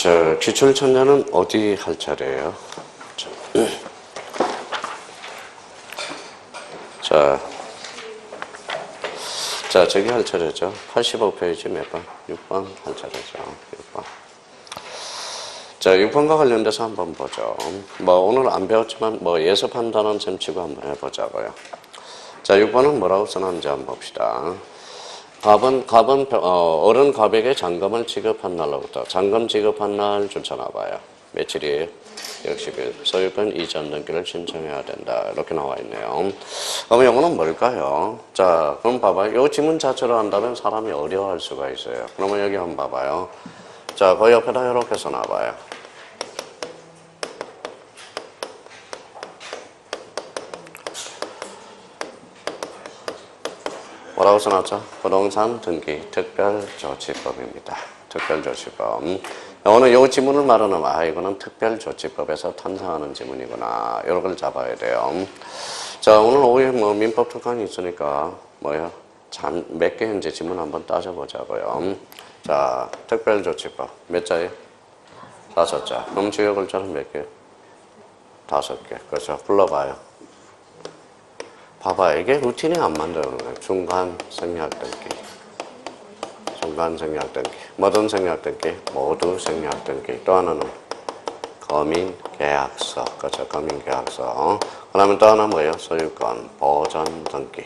자, 기출천재는 어디 할 차례예요? 자, 저기 할 차례죠. 85페이지 몇 번? 6번 할 차례죠. 6번. 자, 6번과 관련돼서 한번 보죠. 오늘 안 배웠지만 예습한다는 셈 치고 한번 해보자고요. 자, 6번은 뭐라고 써놨는지 한번 봅시다. 어른 갑에게 잔금을 지급한 날로부터 잔금 지급한 날 줄쳐놔봐요. 며칠이에요? 60일. 소유권 이전 등기를 신청해야 된다. 이렇게 나와 있네요. 그럼 이거는 뭘까요? 자, 그럼 봐봐요. 이 지문 자체로 한다면 사람이 어려워할 수가 있어요. 그러면 여기 한번 봐봐요. 자, 그 옆에다 이렇게 써놔봐요. 뭐라고 써놨죠? 부동산 등기 특별조치법입니다. 특별조치법. 오늘 이 지문을 말하면 이거는 특별조치법에서 탄생하는 지문이구나. 이런 걸 잡아야 돼요. 자, 오늘 오후에 민법 특강이 있으니까 몇 개 현재 지문 한번 따져보자고요. 자, 특별조치법 몇 자예요? 5자. 그럼 주요 글자는 몇 개? 5개. 그렇죠. 불러봐요. 봐봐, 이게 루틴이 안 만들어오는 거예요. 중간 생략 등기. 중간 생략 등기. 모든 생략 등기. 모두 생략 등기. 또 하나는 거민 계약서. 그렇죠. 거민 계약서. 그 다음에 또 하나 뭐예요? 소유권 보전 등기.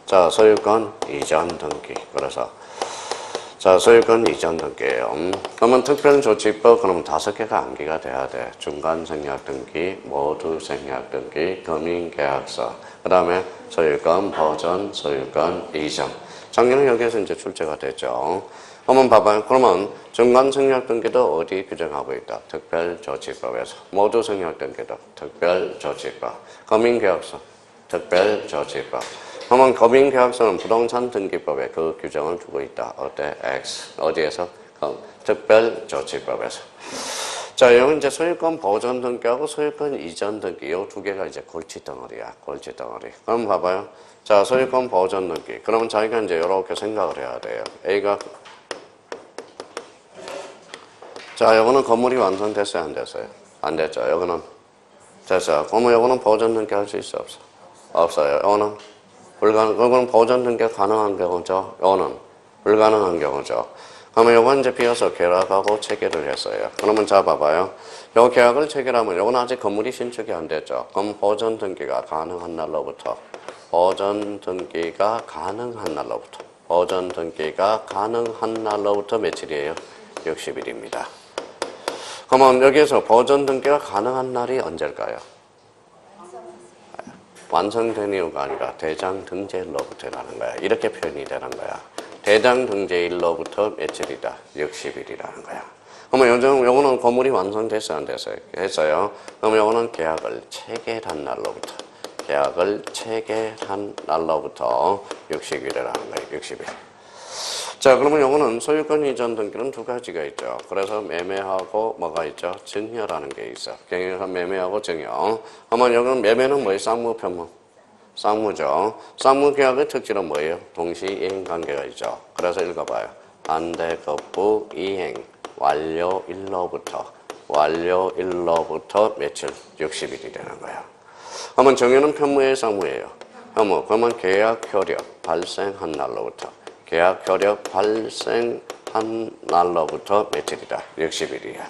자, 소유권 이전 등기. 그래서 자, 소유권 이전 등기예요. 그러면 특별조치법 그러면 5개가 암기가 돼야 돼. 중간 생략 등기, 모두 생략 등기, 거민 계약서. 그 다음에 소유권 보전, 소유권 이전. 작년에 여기에서 이제 출제가 됐죠. 한번 봐봐요. 그러면 중간 생략 등기도 어디 규정하고 있다? 특별조치법에서. 모두 생략 등기도 특별조치법. 거민 계약서 특별조치법. 그러면 거민계약서는 부동산 등기법에 그 규정을 두고 있다. 어때? X. 어디에서? 특별조치법에서. 자, 여기 이제 소유권 보전 등기하고 소유권 이전 등기, 요 2개가 이제 골칫덩어리야. 골칫덩어리. 그럼 봐봐요. 자, 소유권 보전 등기. 그러면 자기가 이제 이렇게 생각을 해야 돼요. A가. 자, 요거는 건물이 완성됐어요? 안 됐어요? 안 됐죠. 요거는 됐어요. 그러면 요거는 보전 등기 할 수 있어? 없어? 없어요. 요거는 그건 보전 등기가 가능한 경우죠. 이거는 불가능한 경우죠. 그러면 요건 이제 비어서 계약하고 체결을 했어요. 그러면 자, 봐봐요. 요 계약을 체결하면 요건 아직 건물이 신축이 안 됐죠. 그럼 보전 등기가 가능한 날로부터 보전 등기가 가능한 날로부터 보전 등기가 가능한 날로부터 며칠이에요? 60일입니다. 그러면 여기에서 보전 등기가 가능한 날이 언제일까요? 완성된 이유가 아니라 대장 등재일로부터라는 거야. 이렇게 표현이 되는 거야. 대장 등재일로부터 며칠이다? 60일이라는 거야. 그러면 요거는 건물이 완성됐어요? 안 됐어요? 했어요. 그러면 요거는 계약을 체결한 날로부터 계약을 체결한 날로부터 60일이라는 거예요. 60일. 자, 그러면 요거는 소유권 이전 등기는 2가지가 있죠. 그래서 매매하고 뭐가 있죠? 증여라는 게 있어. 경영에서 매매하고 증여. 그러면 여기는 매매는 뭐예요? 쌍무, 편무? 쌍무죠. 쌍무 계약의 특징은 뭐예요? 동시 이행 관계가 있죠. 그래서 읽어봐요. 반대급부 이행 완료일로부터 며칠? 60일이 되는 거야. 그러면 증여는 편무예요? 쌍무예요? 편무. 그러면 계약 효력 발생한 날로부터 계약 효력 발생한 날로부터 며칠이다? 60일이야.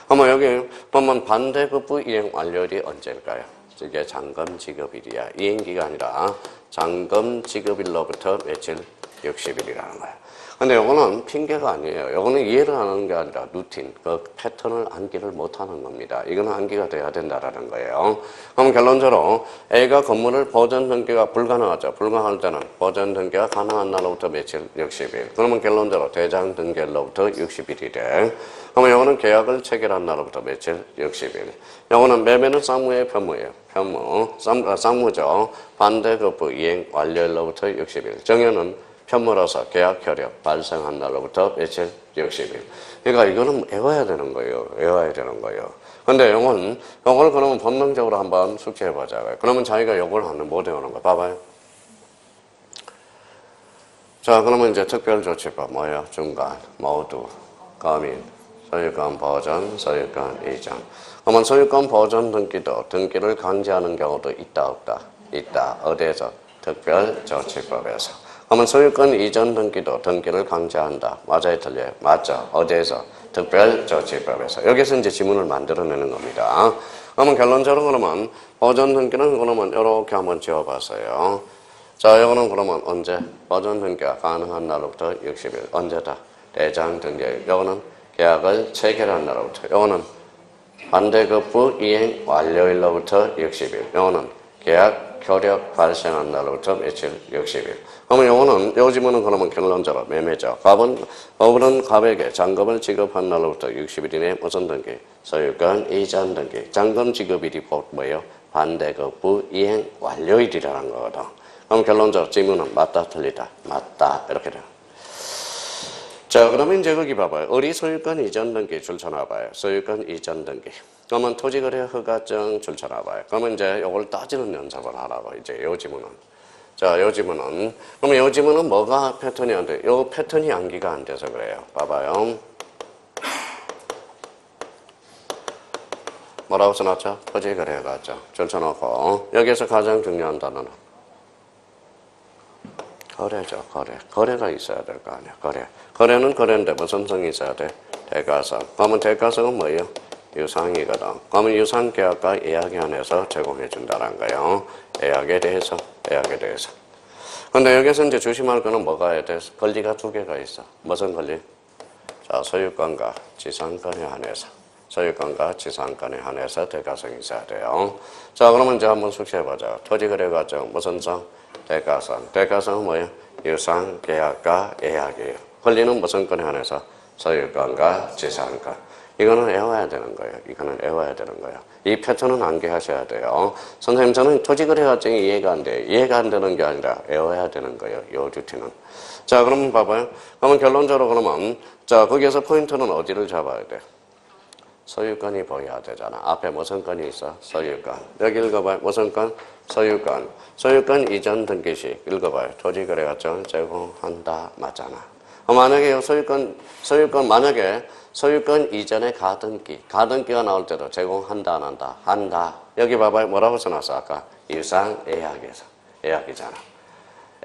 그러면 여기 보면 반대급부 이행 완료일이 언제일까요? 이게 잔금 지급일이야. 이행기가 아니라 잔금 지급일로부터 며칠? 60일이라는 거야. 근데 요거는 핑계가 아니에요. 요거는 이해를 하는 게 아니라 루틴, 그 패턴을 암기를 못하는 겁니다. 이거는 암기가 돼야 된다라는 거예요. 그럼 결론적으로 A가 건물을 보전 등기가 불가능하죠. 불가능할 때는 보전 등기가 가능한 날로부터 며칠? 60일. 그러면 결론적으로 대장 등기일로부터 60일이 돼. 그러면 요거는 계약을 체결한 날로부터 며칠? 60일. 요거는 매매는 쌍무예요? 편무예요? 편무. 쌍무죠. 반대급부 이행 완료일로부터 60일. 정여는 편무로서 계약 효력 발생한 날로부터 며칠? 60일. 그러니까 이거는 외워야 되는 거예요. 외워야 되는 거예요. 근데 요걸 그러면 본능적으로 한번 숙지해보자고요. 그러면 자기가 요걸 하는 못 외우는 거 봐봐요. 자, 그러면 이제 특별조치법 뭐예요? 중간, 모두, 거민, 소유권 보존, 소유권 이전. 그러면 소유권 보존 등기도 등기를 강제하는 경우도 있다, 없다? 있다. 어디에서? 특별조치법에서. 그러면 소유권 이전 등기도 등기를 강제한다. 맞아요, 틀려요? 맞죠? 어디에서? 특별조치법에서. 여기서 이제 지문을 만들어내는 겁니다. 그러면 결론적으로 그러면 보존 등기는 그러면 이렇게 한번 지어봤어요. 자, 이거는 그러면 언제? 보존 등기가 가능한 날로부터 60일. 언제다? 대장 등기일. 이거는 계약을 체결한 날로부터. 이거는 반대급부 이행 완료일로부터 60일. 이거는 계약 효력 발생한 날로부터 며칠? 60일. 그러면 요거는, 요 지문은 그러면 결론적으로 매매죠. 법은 갑에게 잔금을 지급한 날로부터 60일 이내 무슨 등기? 소유권 이전 등기. 잔금 지급일이 뭐예요? 반대급부 이행 완료일이라는 거거든. 그럼 결론적으로 지문은 맞다, 틀리다? 맞다. 이렇게 돼요. 자, 그러면 이제 거기 봐봐요. 어리 소유권 이전 등기 줄쳐놔봐요. 소유권 이전 등기. 그러면 토지거래 허가증 줄쳐놔봐요. 그러면 이제 요걸 따지는 연습을 하라고, 이제 요 지문은. 자, 요 지문은. 그러면 요 지문은 뭐가 패턴이 안 돼? 요 패턴이 암기가 안 돼서 그래요. 봐봐요. 뭐라고 써놨죠? 토지거래 허가증. 줄쳐놓고. 여기서 가장 중요한 단어는 거래죠, 거래. 거래가 있어야 될 거 아니야, 거래. 거래는 거래인데 무슨 성이 있어야 돼? 대가성. 그러면 대가성은 뭐예요? 유상이거든. 그러면 유상계약과 예약에 한해서 제공해 준다는 거예요. 예약에 대해서. 근데 여기서 이제 조심할 거는 뭐가 해야 돼? 권리가 두 개가 있어. 무슨 권리? 자, 소유권과 지상권에 한해서. 소유권과 지상권에 한해서 대가성이 있어야 돼요. 자, 그러면 이제 한번 숙지해보자. 토지거래과정 무슨 성? 대가성. 대가성은 뭐예요? 유상, 계약과 예약이에요. 권리는 무슨 권에 한해서? 소유권과 지상권. 이거는 외워야 되는 거예요. 이 패턴은 암기하셔야 돼요. 선생님, 저는 토지거래과정이 이해가 안 돼요. 이해가 안 되는 게 아니라 외워야 되는 거예요. 요 듀티는. 자, 그러면 봐봐요. 그러면 결론적으로 그러면, 자, 거기에서 포인트는 어디를 잡아야 돼? 소유권이 보여야 되잖아. 앞에 무슨 건이 있어? 소유권. 여기 읽어봐요. 무슨 건? 소유권. 소유권 이전 등기 시 읽어봐요. 토지거래과정을 제공한다. 맞잖아. 만약에 만약에 소유권 이전에 가등기가 나올 때도 제공한다, 안 한다? 한다. 여기 봐봐요. 뭐라고 써놨어? 아까 유상 예약에서. 예약이잖아.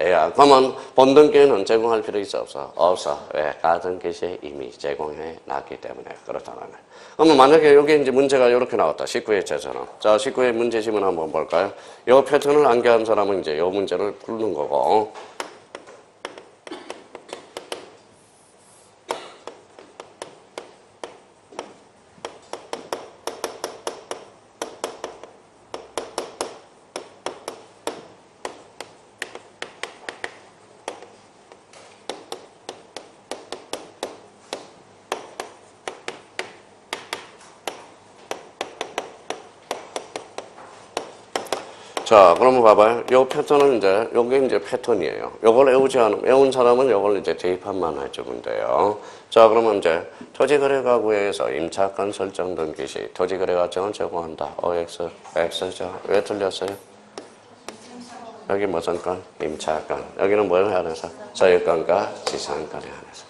예약. 그러면 본등기는 제공할 필요 있어, 없어? 없어. 왜? 가등기 시에 이미 제공해 놨기 때문에. 그렇다는 거예요. 그러면 만약에 여기 이제 문제가 이렇게 나왔다. 19회 제처럼. 자, 19회 문제 지문 한번 볼까요? 요 패턴을 암기한 사람은 이제 요 문제를 푸는 거고. 자, 그러면 봐봐요. 요 패턴은 이제, 요게 이제 패턴이에요. 요걸 외운 사람은 요걸 이제 대입한만 해주면 돼요. 자, 그러면 이제 토지거래가구에서 임차권 설정 등기 시 토지거래과정을 제공한다. OX, X죠. 왜 틀렸어요? 여기 무슨 건? 임차권. 여기는 뭘 해서? 소유권과 지상권에 한해서.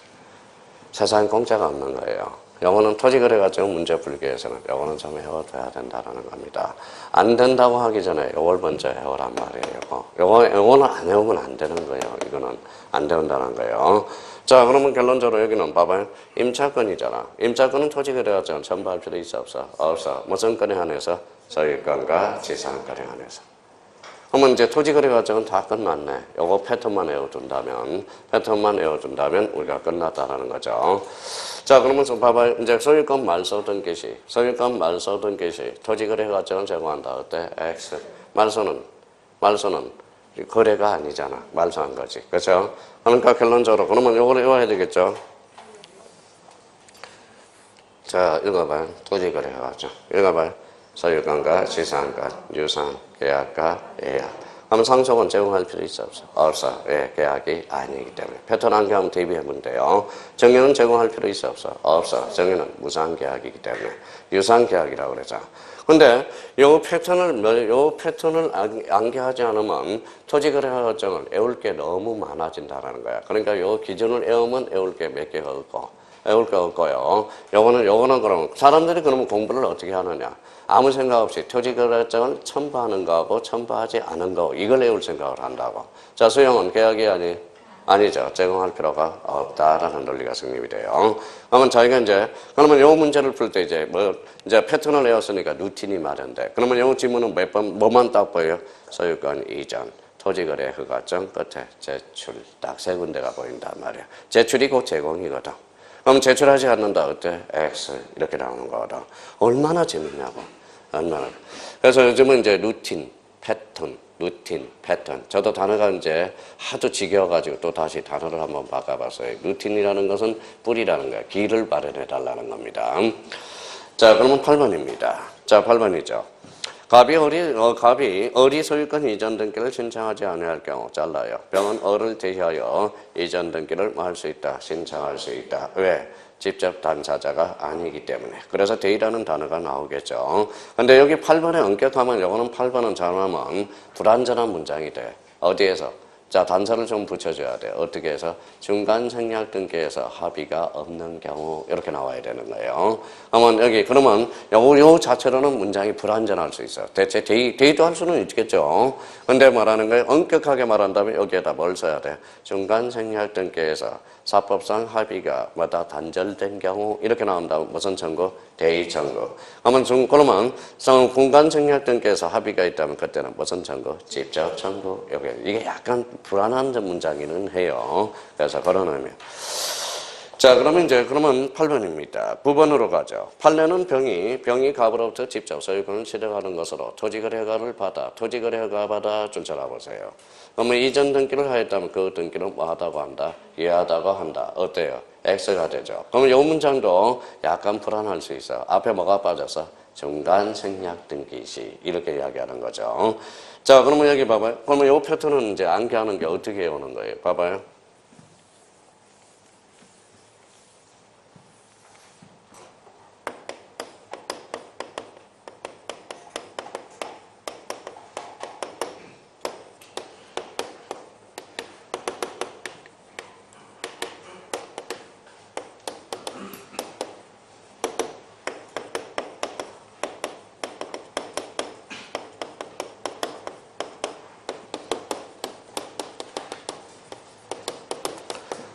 세상 공짜가 없는 거예요. 요거는 토지거래과정 문제 풀기 위해서는 요거는 좀 외워둬야 된다는 겁니다. 안 된다고 하기 전에 요걸 먼저 외우란 말이에요. 요거는 안 외우면 안 되는 거예요. 이거는 안 된다는 거예요. 자, 그러면 결론적으로 여기는 봐봐요. 임차권이잖아. 임차권은 토지거래과정 전부할 필요 있어, 없어? 없어. 무슨 건에 한해서? 소유권과 지상권에 한해서. 그러면 이제 토지거래과정은 다 끝났네. 요거 패턴만 외워준다면 우리가 끝났다라는 거죠. 자, 그러면서 봐봐요. 이제 소유권 말소 등기 시 토지거래과정을 제공한다. 어때? X. 말소는 거래가 아니잖아. 말소한 거지. 그렇죠? 그러니까 결론적으로 그러면 요걸 외워야 되겠죠. 자, 읽어봐요. 토지거래과정. 읽어봐요. 소유권과 지상권, 유상, 계약과 예약. 그럼 상속은 제공할 필요 있어, 없어? 없어. 왜? 계약이 아니기 때문에. 패턴 암기하면 대비해보면 돼요. 정의는 제공할 필요 있어, 없어? 없어. 정의는 무상계약이기 때문에. 유상계약이라고 그러잖아. 근데 요 패턴을 암기하지 않으면 토지거래과정을 외울 게 너무 많아진다는 거야. 그러니까 요 기준을 외우면 외울 게 몇 개가 없고, 외울 거 없고요. 요거는 그럼 사람들이 그러면 공부를 어떻게 하느냐? 아무 생각 없이 토지거래장을 첨부하는 거하고 첨부하지 않은 거 이걸 외울 생각을 한다고. 자, 수용은 계약이 아니죠. 제공할 필요가 없다라는 논리가 성립이 돼요. 그러면 저희가 그러면 요 문제를 풀 때 이제 패턴을 외웠으니까 루틴이 마련돼. 그러면 요 지문은 뭐만 딱 보여요? 소유권 이전, 토지거래 허가증 끝에 제출 딱 세 군데가 보인단 말이야. 제출이 곧 제공이거든. 그럼 제출하지 않는다 어때? X 이렇게 나오는 거거든. 얼마나 재밌냐고. 얼마나. 그래서 요즘은 이제 루틴, 패턴. 저도 단어가 이제 하도 지겨워가지고 또 다시 단어를 한번 바꿔봤어요. 루틴이라는 것은 뿌리라는 거야. 길을 마련해 달라는 겁니다. 자, 그러면 8번입니다. 자, 8번이죠. 갑이 어리 소유권 이전 등기를 신청하지 않을 경우 잘라요. 병은 어를 대하여 이전 등기를 할 수 있다. 신청할 수 있다. 왜? 직접 당사자가 아니기 때문에. 그래서 대의라는 단어가 나오겠죠. 근데 여기 8번에 엄격하면 요거는 8번은 잘하면 불완전한 문장이 돼. 어디에서? 자, 단서를 좀 붙여줘야 돼. 어떻게 해서? 중간 생략 등기에서 합의가 없는 경우 이렇게 나와야 되는 거예요. 그러면 요 자체로는 문장이 불완전할 수 있어. 대체 대의도 할 수는 있겠죠. 근데 말하는 거예요. 엄격하게 말한다면 여기에다 뭘 써야 돼? 중간 생략 등기에서 사법상 합의가 단절된 경우 이렇게 나온다면 무슨 청구? 대의 청구. 그러면 공간 생략 등기에서 합의가 있다면 그때는 무슨 청구? 직접 청구. 이게 약간 불안한 문장이는 해요. 그래서 걸어놓으면. 자, 그러면 8번입니다. 9번으로 가죠. 판례는 병이 갑으로부터 직접 소유권을 취득하는 것으로 토지거래허가를 받아 줄 줄 알아보세요. 그러면 이전 등기를 하였다면 그 등기는 뭐 하다고 한다? 이해하다고 한다. 어때요? X가 되죠. 그러면 이 문장도 약간 불안할 수 있어. 앞에 뭐가 빠져서? 중간 생략 등기 시 이렇게 이야기하는 거죠. 자, 그러면 여기 봐봐요. 그러면 이 패턴은 이제 암기하는 게 어떻게 오는 거예요? 봐봐요.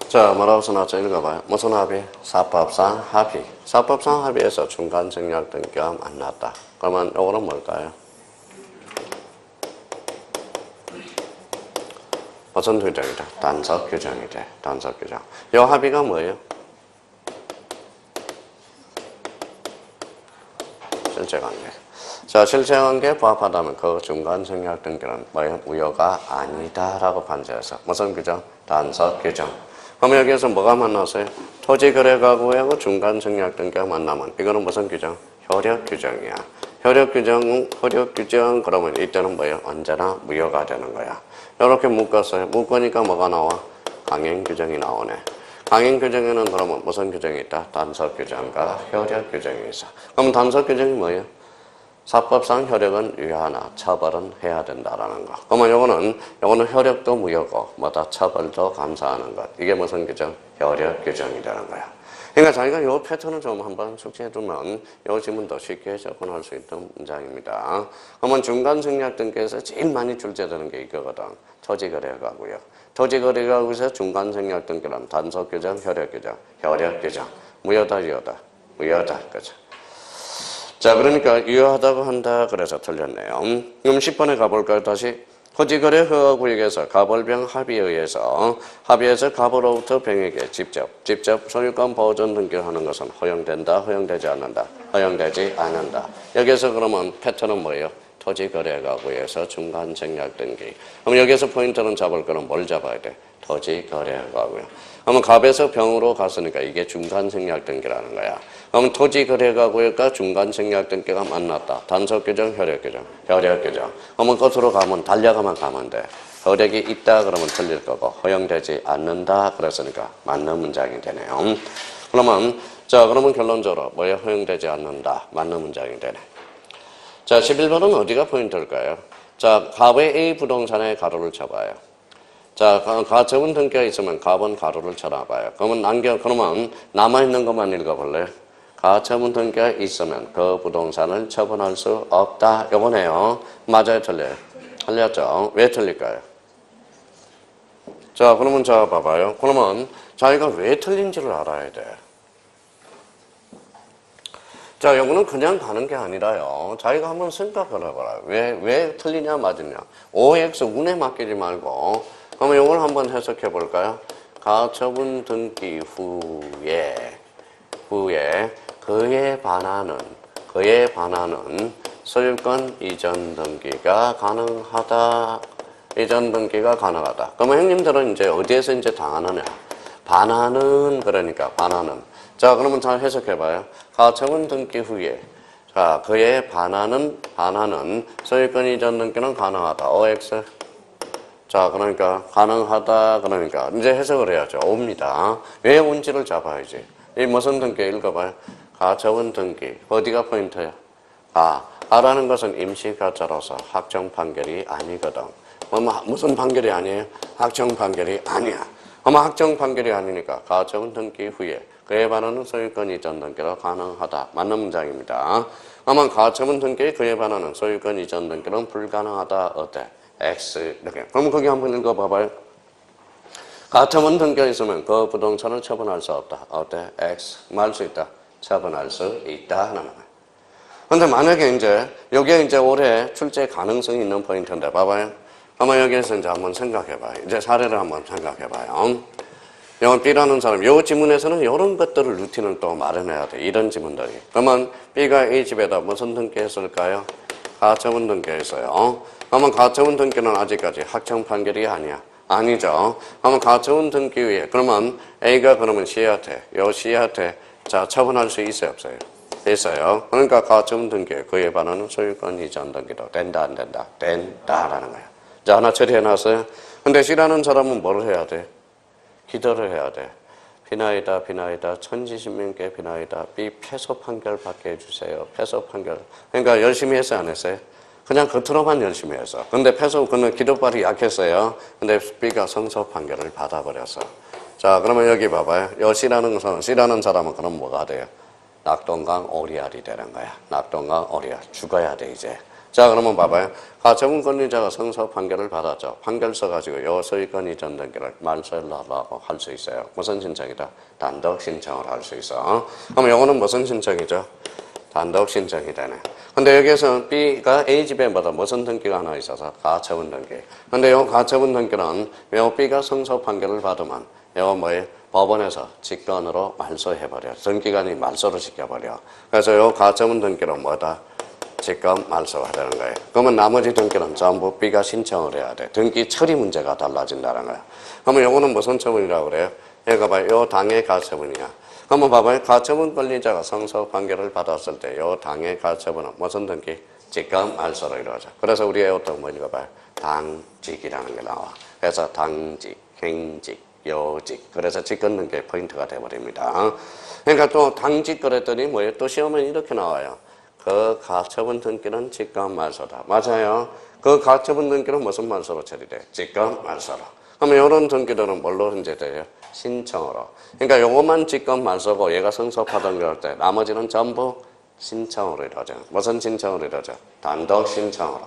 자, 뭐라고 써놨죠? 읽어봐요. 무슨 합의? 사법상 합의. 사법상 합의에서 중간 생략 등기가 만났다. 그러면 이거는 뭘까요? 무슨 규정이다? 단속 규정이다. 단속 규정. 이 합의가 뭐예요? 실체관계. 자, 실체관계에 부합하다면 그 중간 생략 등기는 뭐예요? 무효가 아니다라고 판시해서 무슨 규정? 단속 규정. 그럼 여기에서 뭐가 만났어요? 토지거래가구하고 중간 생략 등기가 만나면 이거는 무슨 규정? 효력 규정이야. 효력 규정 그러면 이때는 뭐예요? 언제나 무효가 되는 거야. 이렇게 묶었어요. 묶으니까 뭐가 나와? 강행 규정이 나오네. 강행 규정에는 그러면 무슨 규정이 있다? 단속 규정과 효력 규정이 있어. 그럼 단속 규정이 뭐예요? 사법상 효력은 유효하나 처벌은 해야 된다라는 거. 그러면 요거는 효력도 무효고 처벌도 감사하는 것. 이게 무슨 규정? 효력 규정이 되는 거야. 그러니까 자기가 요 패턴을 좀 한번 숙지해두면 요 지문도 쉽게 접근할 수 있는 문장입니다. 그러면 중간 생략 등기에서 제일 많이 출제되는 게 이거거든. 토지거래가구요. 토지거래가구에서 중간 생략 등기란 단속 규정, 효력 규정. 무효다, 무효다. 그죠? 자, 그러니까 유효하다고 한다. 그래서 틀렸네요. 그럼 10번에 가볼까요? 다시. 토지거래 허가구역에서 갑을병 합의에서 갑으로부터 병에게 직접 소유권 보존 등기를 하는 것은 허용된다, 허용되지 않는다, 허용되지 않는다. 여기서 그러면 패턴은 뭐예요? 토지거래가구에서 중간 생략 등기. 그럼 여기서 포인트는 잡을 거는 뭘 잡아야 돼? 토지거래가구요. 그러면 갑에서 병으로 갔으니까 이게 중간 생략 등기라는 거야. 그럼 토지거래가구역과 중간 생략 등기가 만났다. 단속 규정, 효력 규정. 그러면 끝으로 달려가면 가면 돼. 효력이 있다 그러면 틀릴 거고 허용되지 않는다 그랬으니까 맞는 문장이 되네요. 그러면 결론적으로 뭐예요? 허용되지 않는다. 맞는 문장이 되네. 자, 11번은 어디가 포인트일까요? 자, 갑의 A 부동산에 가로를 쳐봐요. 자, 가처분 등기가 있으면 가번 가로를 쳐놔봐요. 그러면 남아있는 것만 읽어볼래요? 가처분 등기가 있으면 그 부동산을 처분할 수 없다. 요거네요. 맞아요, 틀려요? 틀렸죠? 왜 틀릴까요? 자, 그러면 자, 봐봐요. 그러면 자기가 왜 틀린지를 알아야 돼. 자, 요거는 그냥 가는 게 아니라요. 자기가 한번 생각을 해봐라. 왜 틀리냐, 맞으냐. OX 운에 맡기지 말고. 그러면 요걸 한번 해석해 볼까요? 가처분 등기 후에 그에 반하는 소유권 이전 등기가 가능하다. 이전 등기가 가능하다. 그러면 형님들은 이제 어디에서 이제 당하느냐? 반하는, 그러니까 반하는. 자, 그러면 잘 해석해봐요. 가처분 등기 후에, 자, 그에 반하는 소유권 이전 등기는 가능하다. OX. 자, 그러니까 가능하다. 그러니까 이제 해석을 해야죠. 옵니다. 왜 온지를 잡아야지. 이 무슨 등기 읽어봐요. 가처분 등기. 어디가 포인트야? 가라는 것은 임시가짜로서 확정 판결이 아니거든. 무슨 판결이 아니에요? 확정 판결이 아니야. 확정 판결이 아니니까 가처분 등기 후에 그에 반하는 소유권 이전 등기가 가능하다. 맞는 문장입니다. 아마 가처분 등기에 그에 반하는 소유권 이전 등기는 불가능하다. 어때? X. 이렇게. 그럼 거기 한번 읽어봐봐요. 가처분 등기가 있으면 그 부동산을 처분할 수 없다. 어때? X. 뭐 할 수 있다? 처분할 수 있다. 하는 거예요. 근데 만약에 이제, 여기에 이제 올해 출제 가능성이 있는 포인트인데, 봐봐요. 아마 여기에서 이제 한번 생각해봐요. 이제 사례를 한번 생각해봐요. 영어 B라는 사람, 요 지문에서는 이런 것들을 루틴을 또 마련해야 돼. 이런 지문들이. 그러면 B가 A 집에다 무슨 등기했을까요? 가처분 등기했어요. 그러면 가처분 등기는 아직까지 확정 판결이 아니야. 아니죠. 그러면 가처분 등기 후에, 그러면 A가 그러면 C한테, C한테, 자, 처분할 수 있어요, 없어요? 있어요. 그러니까 가처분 등기에 그에 반하는 소유권 이전 등기도 된다, 안 된다? 된다라는 거야. 자, 하나 처리해놨어요. 근데 C라는 사람은 뭘 해야 돼? 기도를 해야 돼. 비나이다, 천지신명께 비나이다. B 패소 판결 받게 해주세요. 패소 판결. 그러니까 열심히 했어요, 안 했어요? 그냥 겉으로만 열심히 했어. 근데 그는 기도발이 약했어요. 근데 B가 성소 판결을 받아버렸어. 자, 그러면 여기 봐봐요. C라는 사람은 그럼 뭐가 돼요? 낙동강 오리알이 되는 거야. 낙동강 오리알. 죽어야 돼, 이제. 자, 그러면 봐봐요. 가처분 권리자가 성소 판결을 받았죠. 판결서 가지고 요 소유권 이전 등기를 말소하려고 할 수 있어요. 무슨 신청이다? 단독 신청을 할 수 있어. 그럼 요거는 무슨 신청이죠? 단독 신청이 되네. 근데 여기에서 B가 A 집에 무슨 등기가 하나 있어서 가처분 등기. 근데 요 가처분 등기는 요 B가 성소 판결을 받으면 요 뭐예요? 법원에서 직권으로 말소해버려. 등기관이 말소를 시켜버려. 그래서 요 가처분 등기는 뭐다? 직권 말소가 되는 거예요. 그러면 나머지 등기는 전부 B가 신청을 해야 돼. 등기 처리 문제가 달라진다는 거야. 그러면 요거는 무슨 처분이라고 그래요? 여기가 봐요. 요 당의 가처분이야. 한번 봐봐요. 가처분 권리자가 성소 판결을 받았을 때 요 당의 가처분은 무슨 등기? 직권 말소로 이루어져. 그래서 우리가 이것도 뭐 읽어봐요. 당직이라는 게 나와. 그래서 당직, 행직, 요직. 그래서 직권 등기의 포인트가 돼버립니다. 그러니까 또 당직 그랬더니 뭐예요? 또 시험은 이렇게 나와요. 그 가처분 등기는 직권 말소다. 맞아요. 그 가처분 등기는 무슨 말소로 처리돼? 직권 말소로. 그러면 이런 등기들은 뭘로 이제 돼요? 신청으로. 그러니까 요것만 직권 말소고 얘가 성소파던 걸 때 나머지는 전부 신청으로 이루어져. 무슨 신청으로 이루어져? 단독 신청으로.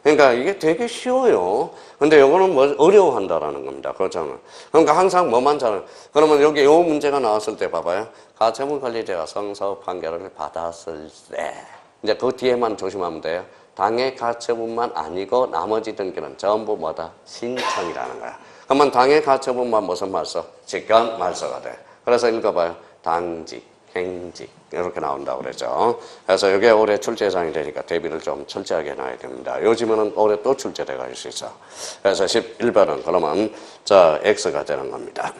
그러니까 이게 되게 쉬워요. 근데 요거는 뭐 어려워한다라는 겁니다. 그렇잖아요. 그러니까 항상 뭐만 잘, 그러면 여기 요 문제가 나왔을 때 봐봐요. 가처분 권리자가 성소 판결을 받았을 때 이제 그 뒤에만 조심하면 돼요. 당의 가처분만 아니고 나머지 등기는 전부 뭐다? 신청이라는 거야. 그러면 당의 가처분만 무슨 말소? 직권 말소가 돼. 그래서 읽어봐요. 당직, 행직 이렇게 나온다고 그랬죠. 그래서 이게 올해 출제 예상이 되니까 대비를 좀 철저하게 해놔야 됩니다. 요즘에는 올해 또 출제가 될 수 있어. 그래서 11번은 그러면 자 X가 되는 겁니다.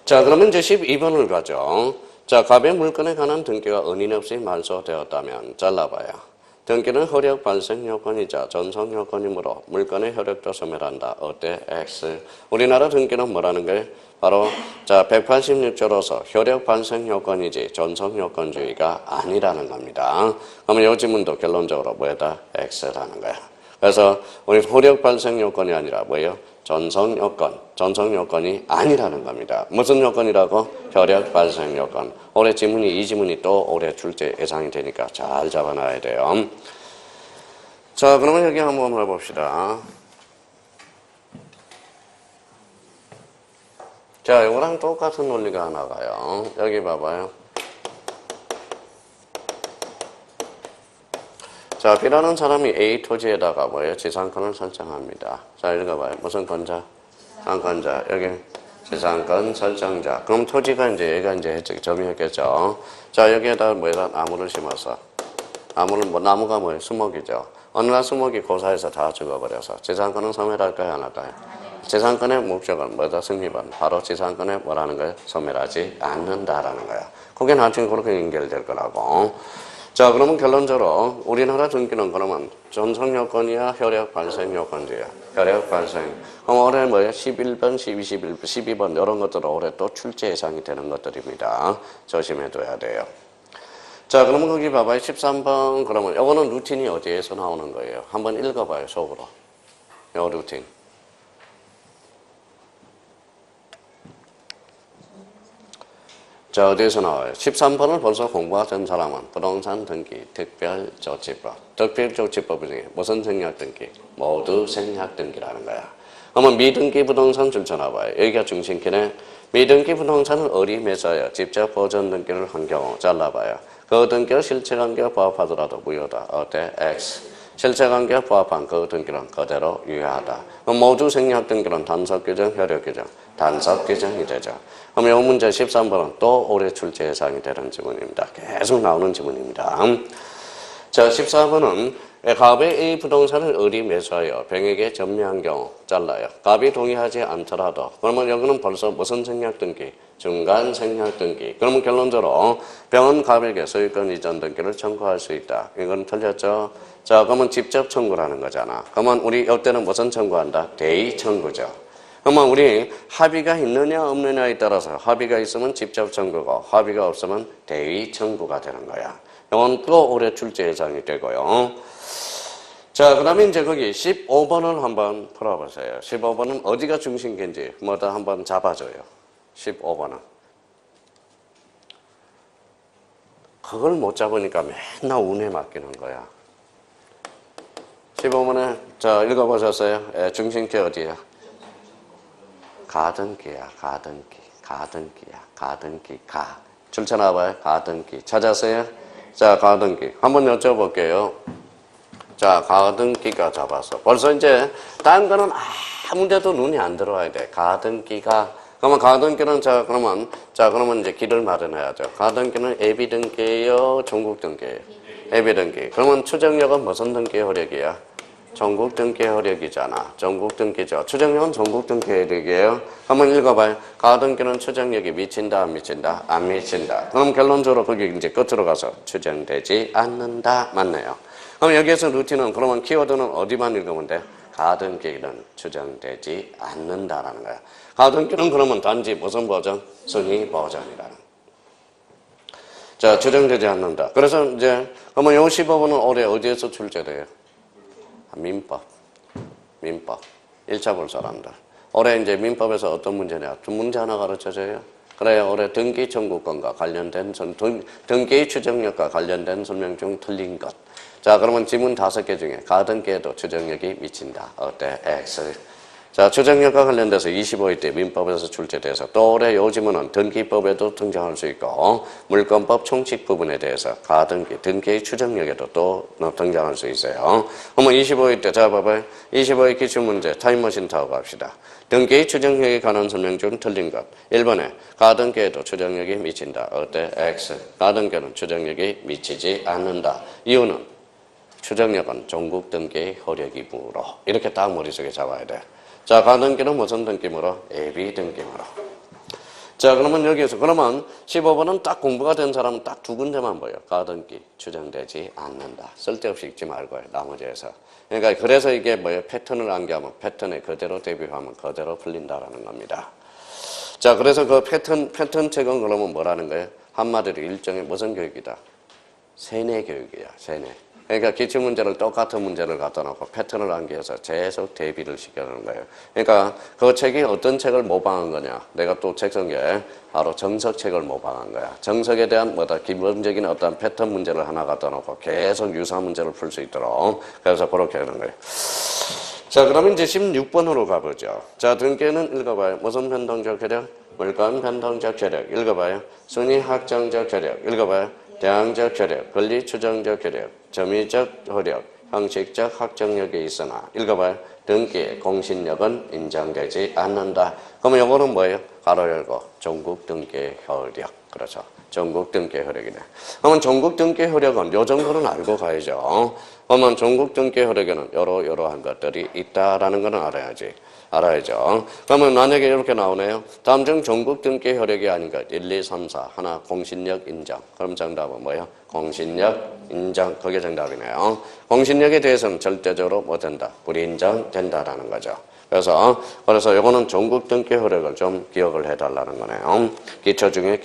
자, 그러면 이제 12번을 가죠. 자, 갑의 물건에 관한 등기가 은인 없이 말소되었다면 잘라봐요. 등기는 효력 발생 요건이자 전송 요건이므로 물건의 효력도 소멸한다. 어때? X. 우리나라 등기는 뭐라는 거예요? 바로 자 186조로서 효력 발생 요건이지 전송 요건주의가 아니라는 겁니다. 그러면 이 지문도 결론적으로 뭐다? X라는 거야. 그래서 우리 효력 발생 요건이 아니라 뭐예요? 전성 요건, 전성 요건이 아니라는 겁니다. 무슨 요건이라고? 효력 발생 요건. 올해 지문이 이 지문이 또 올해 출제 예상이 되니까 잘 잡아놔야 돼요. 자, 그러면 여기 한번 해봅시다. 자, 이거랑 똑같은 논리가 나가요. 여기 봐봐요. 자, B라는 사람이 A 토지에다가 뭐예요? 지상권을 설정합니다. 자, 읽어봐요. 무슨 권자? 상권자. 여기 지상권 설정자. 그럼 토지가 이제 얘가 이제 점이었겠죠. 자, 여기에다 뭐에다 나무를 심어서. 나무가 뭐예요? 수목이죠. 어느 날 수목이 고사해서 다 죽어버려서 지상권은 소멸할까요? 안 할까요? 지상권의 목적은 뭐다? 승리반. 바로 지상권에 뭐라는 거예요? 소멸하지 않는다라는 거예요. 그게 나중에 그렇게 연결될 거라고. 자, 그러면 결론적으로 우리나라 등기는 그러면 전성 요건이야, 효력 발생 요건이야. 효력 발생. 그럼 올해 뭐예요? 11번, 12번 이런 것들은 올해 또 출제 예상이 되는 것들입니다. 조심해둬야 돼요. 자, 그러면 거기 봐봐요. 13번 그러면 이거는 루틴이 어디에서 나오는 거예요? 한번 읽어봐요, 속으로. 요 루틴. 자, 어디에서 나와요? 13번을 벌써 공부하던 사람은 부동산 등기 특별조치법. 특별조치법 중에 무슨 생략 등기? 모두 생략 등기라는 거야. 그러면 미등기 부동산 줄쳐놔봐요. 여기가 중심키네. 미등기 부동산을 어림에서요. 직접 보전 등기를 한 경우 잘라봐요. 그 등기를 실체관계와 부합하더라도 무효다. 어때? X. 실체관계와 부합한 그 등기는 그대로 유효하다. 그럼 모두 생략 등기는 단서규정, 효력규정, 단서규정이 되죠. 그럼 이 문제 13번은 또 올해 출제 예상이 되는 지문입니다. 계속 나오는 지문입니다. 자, 14번은 갑이 A 부동산을 을이 매수하여 병에게 전매한 경우 잘라요. 갑이 동의하지 않더라도 그러면 여기는 벌써 무슨 생략 등기? 중간 생략 등기. 그러면 결론적으로 병은 갑에게 소유권 이전 등기를 청구할 수 있다. 이건 틀렸죠? 자, 그러면 직접 청구라는 거잖아. 그러면 우리 이때는 무슨 청구한다? 대의 청구죠. 그러면 우리 합의가 있느냐 없느냐에 따라서 합의가 있으면 직접 청구고 합의가 없으면 대의 청구가 되는 거야. 이건 또 올해 출제 예상이 되고요. 자, 그 다음에 이제 거기 15번을 한번 풀어보세요. 15번은 어디가 중심인지 뭐다 한번 잡아줘요. 15번은. 그걸 못 잡으니까 맨날 운에 맡기는 거야. 15번에, 자, 읽어보셨어요? 예, 중심키 어디야? 가등기야, 가등기. 출처 나와봐요. 가등기. 찾았어요? 자, 가등기. 한번 여쭤볼게요. 자, 가등기가 잡았어. 벌써 이제, 다른 거는 아무데도 눈이 안 들어와야 돼. 가등기가. 그러면 가등기는, 그러면 이제 길을 마련해야죠. 가등기는 예비 등기예요? 전국 등기예요? 예비 등기. 그러면 추정력은 무슨 등기 효력이야? 전국 등기 효력이잖아. 전국 등기죠. 추정력은 전국 등기 효력이에요. 한번 읽어봐요. 가등기는 추정력이 미친다, 안 미친다? 안 미친다. 그럼 결론적으로 거기 이제 끝으로 가서 추정되지 않는다. 맞네요. 그럼 여기에서 루틴은 그러면 키워드는 어디만 읽으면 돼? 가등기는 추정되지 않는다라는 거야. 가등기는 그러면 단지 무슨 버전? 승의 버전이라는. 자, 추정되지 않는다. 그래서 이제 그러면 요 15번은 올해 어디에서 출제돼요? 민법. 1차 볼 사람들. 올해 이제 민법에서 어떤 문제냐? 두 문제 하나 가르쳐줘요. 그래야 올해 등기 청구권과 관련된, 등기 추정력과 관련된 설명 중 틀린 것. 자, 그러면 지문 5개 중에 가등기에도 추정력이 미친다. 어때? X. 자, 추정력과 관련돼서 25회 때 민법에서 출제돼서 또 올해 요 지문은 등기법에도 등장할 수 있고 물권법 총칙 부분에 대해서 가등기, 등기의 추정력에도 또 등장할 수 있어요. 그러면 25회 때, 자, 봐봐요. 25회 기출문제 타임머신 타고 갑시다. 등기의 추정력에 관한 설명 중 틀린 것. 1번에 가등기에도 추정력이 미친다. 어때? X. 가등기는 추정력이 미치지 않는다. 이유는 추정력은 전국 등기의 효력이므로. 이렇게 딱 머릿속에 잡아야 돼. 자, 가등기는 무슨 등기므로? 예비 등기므로. 자, 그러면 여기에서, 그러면 15번은 딱 공부가 된 사람은 딱 두 군데만 보여. 가등기, 추정되지 않는다. 쓸데없이 읽지 말고요, 나머지에서. 그러니까, 그래서 이게 뭐예요? 패턴을 암기하면, 패턴에 그대로 대비하면 그대로 풀린다라는 겁니다. 자, 그래서 그 패턴 책은 그러면 뭐라는 거예요? 한마디로 일종의 무슨 교육이다? 세뇌 교육이야, 세뇌. 그러니까 기출문제를 똑같은 문제를 갖다 놓고 패턴을 암기해서 계속 대비를 시켜주는 거예요. 그러니까 그 책이 어떤 책을 모방한 거냐. 내가 또 책 속에 바로 정석책을 모방한 거야. 정석에 대한 뭐다 기본적인 어떤 패턴 문제를 하나 갖다 놓고 계속 유사한 문제를 풀 수 있도록 그래서 그렇게 하는 거예요. 자, 그러면 이제 16번으로 가보죠. 자, 등기는 읽어봐요. 무슨 변동적 효력? 물건 변동적 효력. 읽어봐요. 순위 확정적 효력. 읽어봐요. 대항적 효력, 권리 추정적 효력, 점유적 효력, 형식적 확정력이 있으나 읽어봐요. 등기의 공신력은 인정되지 않는다. 그러면 이거는 뭐예요? 가로 열고 전국 등기 효력. 그렇죠. 전국 등기 효력이네. 그러면 전국 등기 효력은 요 정도는 알고 가야죠. 그러면 전국 등기 효력에는 이러한 것들이 있다라는 거는 알아야죠. 그러면 만약에 이렇게 나오네요. 다음 중 전국 등기 효력이 아닌 것 1, 2, 3, 4 하나 공신력 인정. 그럼 정답은 뭐예요? 공신력 인정. 그게 정답이네요. 공신력에 대해서는 절대적으로 뭐 된다? 불인정된다라는 거죠. 그래서 요거는 전국 등기 효력을 좀 기억을 해달라는 거네요. 기초 중이네.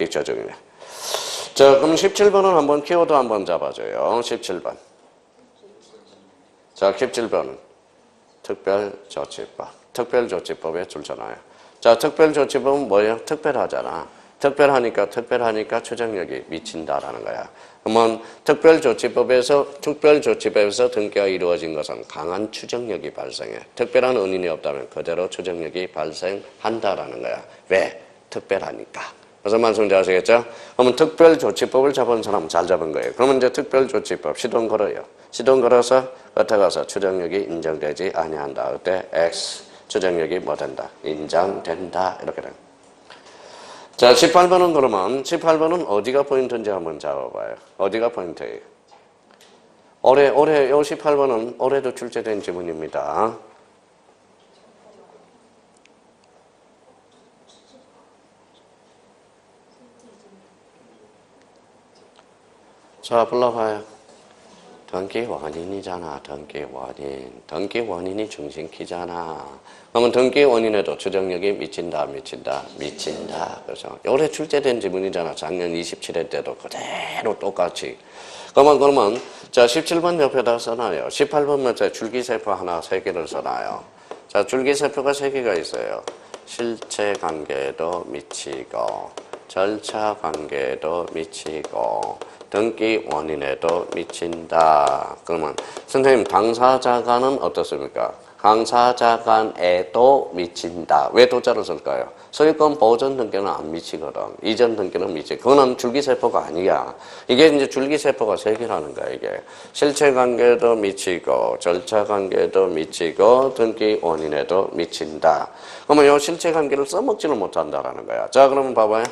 자, 그럼 17번은 한번 키워드 한번 잡아줘요. 17번. 자, 17번은 특별조치법. 특별조치법에 줄잖아요. 자, 특별조치법은 뭐예요? 특별하잖아. 특별하니까 추정력이 미친다라는 거야. 그러면 특별조치법에서 등기가 이루어진 것은 강한 추정력이 발생해. 특별한 원인이 없다면 그대로 추정력이 발생한다라는 거야. 왜? 특별하니까. 무슨 말씀인지 아시겠죠? 그러면 특별조치법을 잡은 사람은 잘 잡은 거예요. 그러면 이제 특별조치법 시동 걸어요. 시동 걸어서 끝에 가서 추정력이 인정되지 아니한다. 그때 X 추정력이 뭐 된다? 인정된다. 이렇게 돼. 자, 18번은 그러면 18번은 어디가 포인트인지 한번 잡아봐요. 어디가 포인트예요? 올해 요 18번은 올해도 출제된 지문입니다. 자, 불러봐요. 등기 원인이잖아. 등기 원인이 중심키잖아. 그러면 등기 원인에도 추정력이 미친다. 그렇죠. 올해 출제된 지문이잖아. 작년 27회 때도 그대로 똑같이. 그러면 자, 17번 옆에다 써놔요. 18번 먼저 줄기세포 하나 3개를 써놔요. 자, 줄기세포가 3개가 있어요. 실체관계에도 미치고 절차관계에도 미치고 등기 원인에도 미친다. 그러면 선생님 당사자간은 어떻습니까? 당사자간에도 미친다. 왜 도자를 쓸까요? 소유권 보존 등기는 안 미치거든. 이전 등기는 미치. 그거는 줄기세포가 아니야. 이게 이제 줄기세포가 3개라는 거야. 이게 실체관계에도 미치고 절차관계에도 미치고 등기 원인에도 미친다. 그러면 이 실체관계를 써먹지는 못한다라는 거야. 자, 그러면 봐봐요.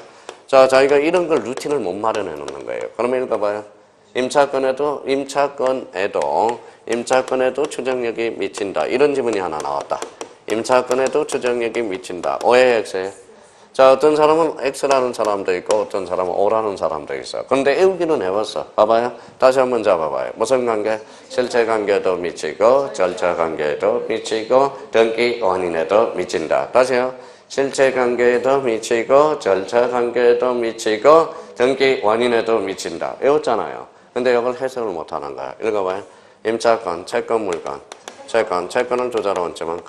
자, 자기가 이런 걸 루틴을 못 마련해 놓는 거예요. 그러면 읽어봐요. 임차권에도 추정력이 미친다. 이런 지문이 하나 나왔다. 임차권에도 추정력이 미친다. O에 X에. 자, 어떤 사람은 X라는 사람도 있고 어떤 사람은 O라는 사람도 있어. 그런데 외우기는 해봤어. 봐봐요. 다시 한번 잡아봐요. 무슨 관계? 실체관계도 미치고 절차관계도 미치고 등기 원인에도 미친다. 다시요. 실체관계에도 미치고 절차관계에도 미치고 등기 원인에도 미친다. 외웠잖아요. 근데 이걸 해석을 못하는 거야. 읽어봐요. 임차권, 채권, 물건. 채권은 조자로 얹지만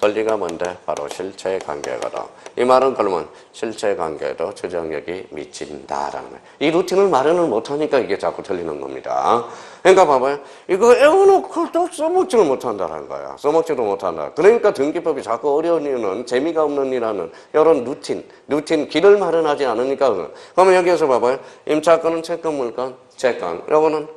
권리가 뭔데? 바로 실체관계거든. 이 말은 그러면 실체관계에도 추정력이 미친다라는 거예요. 이 루틴을 마련을 못하니까 이게 자꾸 틀리는 겁니다. 그러니까 봐봐요. 이거 외워놓고 또 써먹지를 못한다는 거야. 써먹지도 못한다. 그러니까 등기법이 자꾸 어려운 이유는 재미가 없는 일하는 이런 루틴 길을 마련하지 않으니까. 그러면 여기에서 봐봐요. 임차권은 채권, 물건, 채권. 이거는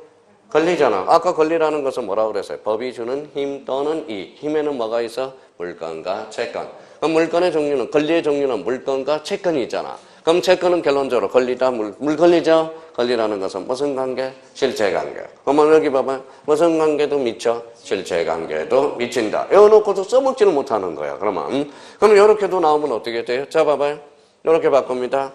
권리잖아. 아까 권리라는 것은 뭐라고 그랬어요? 법이 주는 힘 또는 이익. 힘에는 뭐가 있어? 물건과 채권. 그럼 물건의 종류는, 권리의 종류는 물건과 채권이 있잖아. 그럼 채권은 결론적으로 권리다, 물권리죠? 권리라는 것은 무슨 관계? 실체관계. 그러면 여기 봐봐요. 무슨 관계도 미쳐? 실체관계도 미친다. 외워놓고도 써먹지는 못하는 거야. 그러면 이렇게도 나오면 어떻게 돼요? 자, 봐봐요. 이렇게 바꿉니다.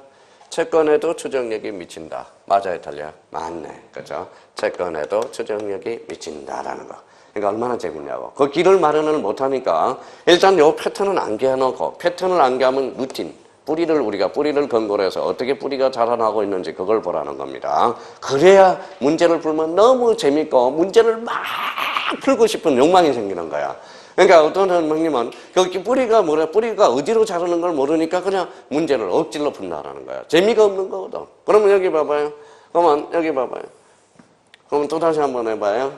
채권에도 추정력이 미친다. 맞아요, 틀려요? 맞네. 그죠? 채권에도 추정력이 미친다라는 거. 그러니까 얼마나 재밌냐고. 그 길을 마련을 못하니까 일단 요 패턴은 암기해놓고 패턴을 암기하면 우리가 뿌리를 근거로 해서 어떻게 뿌리가 자라나고 있는지 그걸 보라는 겁니다. 그래야 문제를 풀면 너무 재밌고 문제를 막 풀고 싶은 욕망이 생기는 거야. 그러니까 어떤 선생님은 여기 뿌리가 어디로 자라는 걸 모르니까 그냥 문제를 억지로 푼다라는 거야. 재미가 없는 거거든. 그러면 여기 봐봐요. 그러면 여기 봐봐요. 그럼 또 다시 한번 해봐요.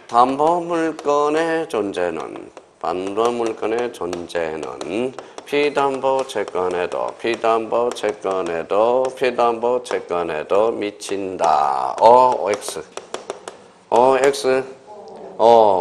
담보물건의 존재는 피담보 채권에도 미친다. OX.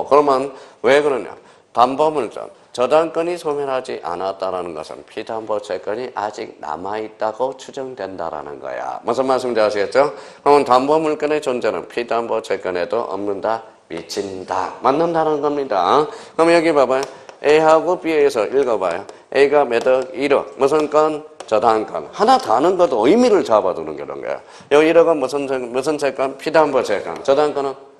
그러면 왜 그러냐? 담보물건, 저당권이 소멸하지 않았다는 것은 피담보 채권이 아직 남아있다고 추정된다라는 거야. 무슨 말씀인지 아시겠죠? 그러면 담보물건의 존재는 피담보 채권에도 없는다. 미친다. 맞는다는 겁니다. 그럼 여기 봐봐요. A하고 B에서 읽어봐요. A가 몇 억? 1억. 무슨 건? 저당권. 하나 더 하는 것도 의미를 잡아두는 거야. 요 1억은 무슨 채권? 피담보 채권. 저당권은?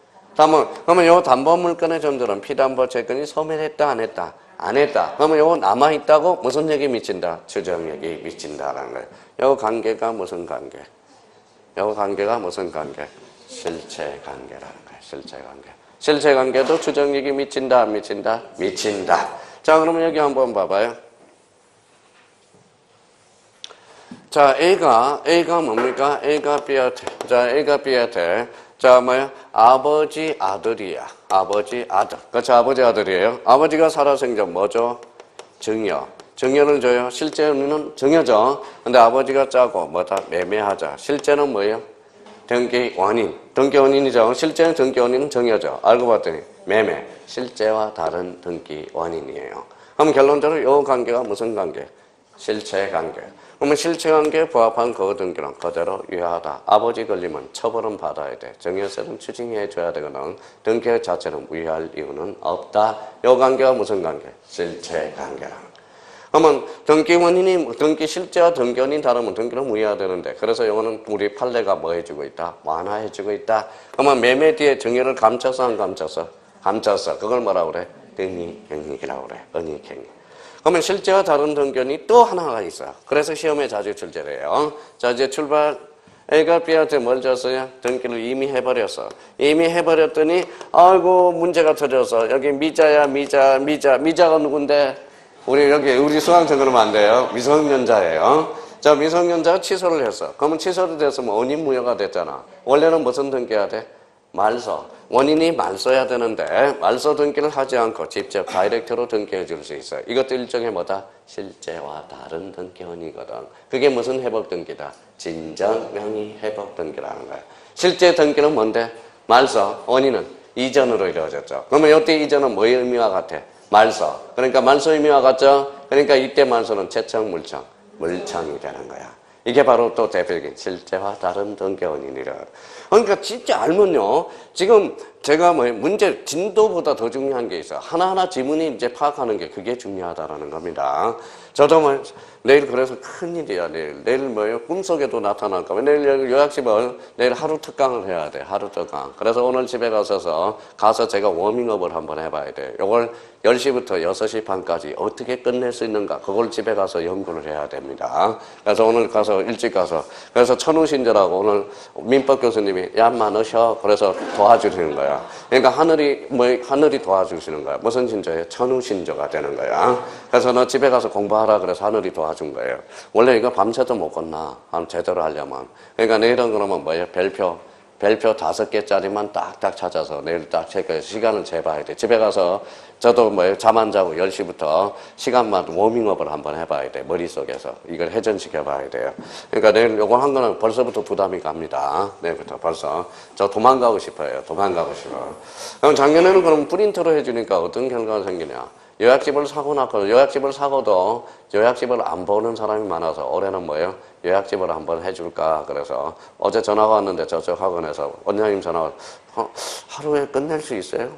그러면 요 담보물건의 존재는 피담보 채권이 소멸했다, 안 했다? 안 했다. 그러면 요거 남아있다고 무슨 얘기 미친다? 추정력이 미친다라는 거예요. 요 관계가 무슨 관계? 요 관계가 무슨 관계? 실체 관계라는 거예요. 실체 관계. 실체 관계도 추정력이 미친다, 안 미친다? 미친다. 자, 그러면 여기 한번 봐봐요. 자, A가 뭡니까? A가 B한테. 자, A가 B한테. 자, 아버지 아들이야. 아버지 아들. 그렇죠? 아버지 아들이에요. 아버지가 살아생전 뭐죠? 증여. 증여를 줘요. 실제 의미는 증여죠. 근데 아버지가 짜고 매매하자. 실제는 뭐예요? 등기 원인. 등기 원인이죠. 실제는 등기 원인은 증여죠. 알고 봤더니 매매. 실제와 다른 등기 원인이에요. 그럼 결론적으로 이 관계가 무슨 관계? 실체 관계. 그러면 실체 관계에 부합한 그 등기는 그대로 유효하다. 아버지 걸리면 처벌은 받아야 돼. 증여세는 추징해 줘야 되거든. 등기 자체는 무효할 이유는 없다. 이 관계가 무슨 관계? 실체 관계라. 그러면 등기 원인이 실제와 등기 원인이 다르면 등기는 무효해야 되는데 그래서 이거는 우리 판례가 뭐 해주고 있다? 완화해주고 있다. 그러면 매매 뒤에 증여를 감춰서 안 감춰서? 감췄어. 그걸 뭐라고 그래? 은닉행위라고 그래. 은닉행위. 그러면 실제와 다른 등기원이 또 하나가 있어요. 그래서 시험에 자주 출제해요. 자, 이제 출발. A가 B한테 뭘 줬어요? 등기를 이미 해버렸어. 이미 해버렸더니 아이고 문제가 터져서 여기 미자가 누군데? 우리 수강생 그러면 안 돼요. 미성년자예요. 자, 미성년자가 취소를 했어. 그러면 취소를 됐으면 원인 무효가 됐잖아. 원래는 무슨 등기해야 돼? 말소. 원인이 말소해야 되는데 말소 등기를 하지 않고 직접 다이렉트로 등기해 줄 수 있어요. 이것도 일종의 뭐다? 실제와 다른 등기원이거든. 그게 무슨 회복 등기다? 진정 명의 회복 등기라는 거야. 실제 등기는 뭔데? 말소. 원인은 이전으로 이루어졌죠. 그러면 이때 이전은 뭐의 의미와 같아? 말소. 그러니까 말소 의미와 같죠? 그러니까 이때 말소는 채청, 물청이 되는 거야. 이게 바로 또 대표적인 실제와 다른 등기 원인이라. 그러니까 진짜 알면요. 지금 제가 문제 진도보다 더 중요한 게 있어요. 하나하나 지문이 이제 파악하는 게 그게 중요하다라는 겁니다. 저도 내일 그래서 큰일이야. 내일 꿈속에도 나타날까 봐. 내일 요약집을 내일 하루 특강을 해야 돼. 하루 특강. 그래서 오늘 집에 가서 제가 워밍업을 한번 해봐야 돼. 요걸 10시부터 6시 반까지 어떻게 끝낼 수 있는가. 그걸 집에 가서 연구를 해야 됩니다. 그래서 오늘 일찍 가서. 그래서 천우신조라고 오늘 민법 교수님이 야마 너 쉬어. 그래서 도와주시는 거야. 그러니까 하늘이 도와주시는 거야. 무슨 신조예요? 천우신조가 되는 거야. 그래서 너 집에 가서 공부하라 그래서 하늘이 도와준 거예요. 원래 이거 밤새도 못 걷나? 제대로 하려면. 그러니까 내일은 그러면 별표 5개짜리만 딱딱 찾아서 내일 딱 시간을 재봐야 돼. 집에 가서 저도 잠 안 자고 10시부터 시간만 워밍업을 한번 해봐야 돼. 머릿속에서. 이걸 회전시켜봐야 돼요. 그러니까 내일 요거 한 거는 벌써부터 부담이 갑니다. 내일부터 벌써. 저 도망가고 싶어요. 그럼 작년에는 그럼 프린터로 해주니까 어떤 결과가 생기냐. 요약집을 사고도 요약집을 안 보는 사람이 많아서 올해는 요약집을 한번 해줄까. 그래서 어제 전화가 왔는데 저쪽 학원에서 원장님 전화가 하루에 끝낼 수 있어요?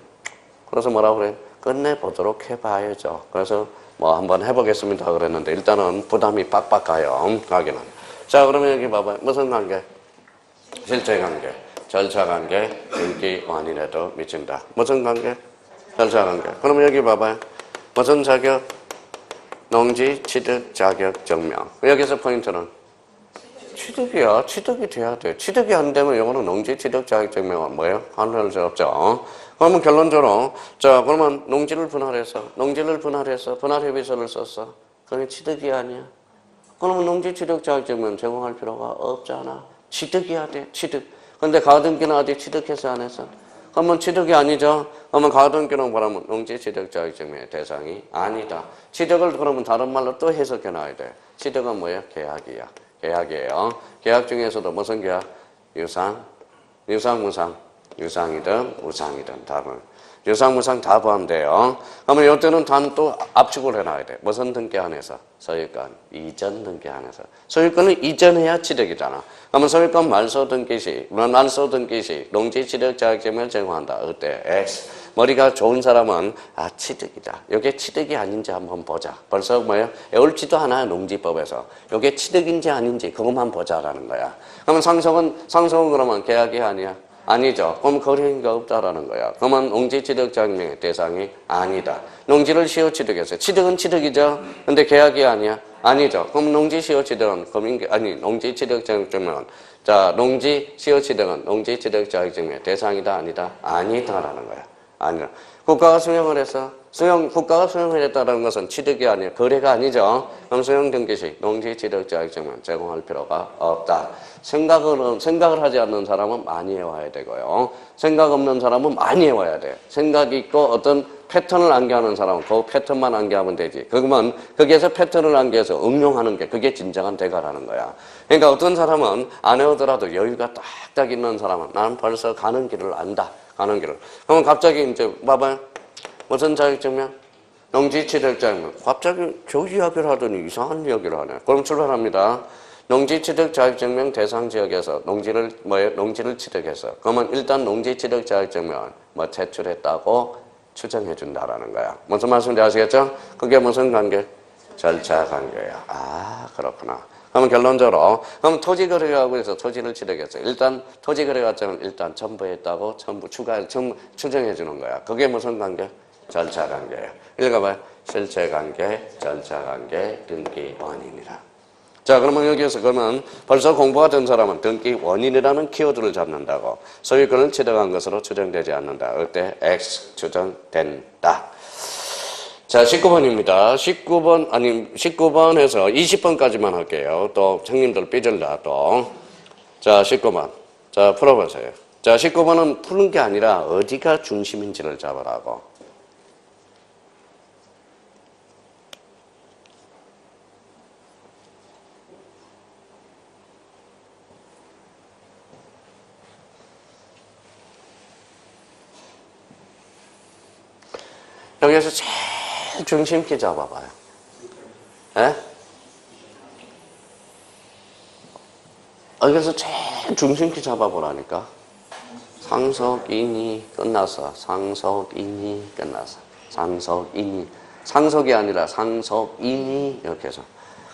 그래서 뭐라고 그래? 끝내보도록 해봐야죠. 그래서 한번 해보겠습니다. 그랬는데 일단은 부담이 빡빡 가요. 가기는. 자, 그러면 여기 봐봐요. 무슨 관계? 실제 관계, 절차 관계, 등기 원인에도 미친다. 무슨 관계? 절차 관계. 그러면 여기 봐봐요. 무슨 자격? 농지 취득 자격 증명. 여기서 포인트는 취득이야. 취득이 돼야 돼. 취득이 안 되면 이거는 농지 취득 자격 증명은 뭐예요? 할 수 없죠. 그러면 결론적으로 자 그러면 농지를 분할해서 분할협의서를 썼어. 그러면 취득이 아니야. 그러면 농지 취득 자격 증명 제공할 필요가 없잖아. 취득이야 돼. 취득. 근데 가등기는 어디 취득해서 안 했어? 그러면 취득이 아니죠. 그러면 가등기는 뭐라면 농지 취득 자격 증명의 대상이 아니다. 취득을 그러면 다른 말로 또 해석해 놔야 돼. 취득은 뭐예요? 계약이야. 계약이에요. 계약 중에서도 무슨 계약? 유상, 무상. 유상이든 우상이든 답은 유상, 무상 다 포함돼요. 그러면 이때는 단 또 압축을 해놔야 돼. 무슨 등기 안에서? 소유권 이전 등기 안에서. 소유권은 이전해야 취득이잖아. 그러면 소유권 말소 등기 시 농지 취득 자격증명을 제공한다. 어때? X. 머리가 좋은 사람은 취득이다. 이게 취득이 아닌지 한번 보자. 벌써 뭐예요? 옳지도 않아요. 농지법에서. 이게 취득인지 아닌지 그것만 보자라는 거야. 그러면 상속은 그러면 계약이 아니야. 아니죠. 그럼 거래인가 없다라는 거야. 그러면 농지 취득 자격증명의 대상이 아니다. 농지를 시효 취득했어요. 취득은 취득이죠. 근데 계약이 아니야. 아니죠. 그럼 농지 시효 취득은 농지 취득 자격증명은 농지 시효 취득은 농지 취득 자격증명의 대상이다 아니다. 아니다라는 거야. 아니라 국가가 수용을 해서 국가가 수용을 했다는 것은 취득이 아니에요. 거래가 아니죠. 그럼 수용 등기 시 농지 취득 자격증명 제공할 필요가 없다. 생각을 하지 않는 사람은 많이 해와야 되고요. 생각 없는 사람은 많이 해와야 돼. 생각이 있고 어떤 패턴을 암기하는 사람은 그 패턴만 암기하면 되지. 그러면 거기에서 패턴을 암기해서 응용하는 게 그게 진정한 대가라는 거야. 그러니까 어떤 사람은 안 해오더라도 여유가 딱딱 있는 사람은 나는 벌써 가는 길을 안다. 가는 길을. 그러면 갑자기 이제 봐봐요. 무슨 자격증명? 농지 취득 자격증명. 갑자기 저 이야기를 하더니 이상한 이야기를 하네. 그럼 출발합니다. 농지 취득 자격증명 대상 지역에서 농지를 취득해서 그러면 일단 농지 취득 자격증명을 제출했다고 추정해 준다라는 거야. 무슨 말씀인지 아시겠죠? 그게 무슨 관계? 절차 관계야. 그렇구나. 그러면 결론적으로 그럼 토지거래하고 해서 토지를 취득했어요. 일단 토지거래가증을 일단 첨부했다고 추정해 주는 거야. 그게 무슨 관계? 절차 관계야. 읽어봐요. 실체 관계, 절차 관계, 등기 원인이라. 자, 그러면 여기에서 그러면 벌써 공부가 된 사람은 등기 원인이라는 키워드를 잡는다고. 소유권을 취득한 것으로 추정되지 않는다. 어때? X 추정된다. 자, 19번입니다. 19번에서 20번까지만 할게요. 또 형님들 삐질다 또. 자, 19번. 자, 풀어보세요. 자, 19번은 푸는 게 아니라 어디가 중심인지를 잡으라고. 여기에서 제일 중심키 잡아봐요. 예? 여기서 제일 중심키 잡아보라니까. 상속인이 끝났어. 상속인이 끝났어. 상속인이. 상속이 아니라 상속인이 이렇게 해서.